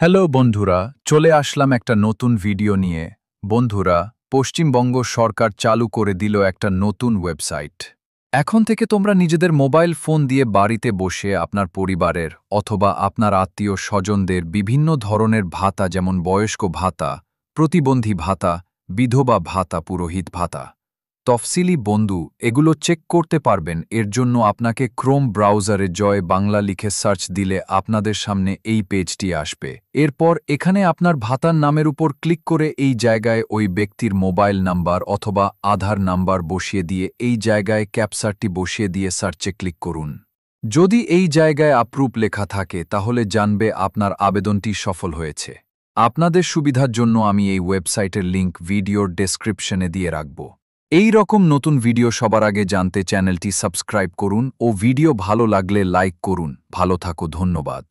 Hello বন্ধুরা, চলে আসলাম একটা নতুন ভিডিও নিয়ে। বন্ধুরা, পশ্চিমবঙ্গ সরকার চালু করে দিল একটা নতুন ওয়েবসাইট। এখন থেকে তোমরা নিজেদের মোবাইল ফোন দিয়ে বাড়িতে বসে আপনার পরিবারের অথবা আপনার আত্মীয় স্বজনদের বিভিন্ন ধরনের ভাতা, যেমন বয়স্ক ভাতা, প্রতিবন্ধী ভাতা, বিধবা ভাতা, পুরোহিত ভাতা, তফসিলি বন্ধু, এগুলো চেক করতে পারবেন। এর জন্য আপনাকে ক্রোম ব্রাউজারে জয় বাংলা লিখে সার্চ দিলে আপনাদের সামনে এই পেজটি আসবে। এরপর এখানে আপনার ভাতার নামের উপর ক্লিক করে এই জায়গায় ওই ব্যক্তির মোবাইল নাম্বার অথবা আধার নাম্বার বসিয়ে দিয়ে এই জায়গায় ক্যাপচারটি বসিয়ে দিয়ে সার্চে ক্লিক করুন। যদি এই জায়গায় অ্যাপ্রুভ লেখা থাকে তাহলে জানবে আপনার আবেদনটি সফল হয়েছে। আপনাদের সুবিধার জন্য আমি এই ওয়েবসাইটের লিংক ভিডিওর ডেসক্রিপশনে দিয়ে রাখব। এই রকম নতুন ভিডিও সবার আগে জানতে চ্যানেলটি সাবস্ক্রাইব করুন ও ভিডিও ভালো লাগলে লাইক করুন। ভালো থাকো, ধন্যবাদ।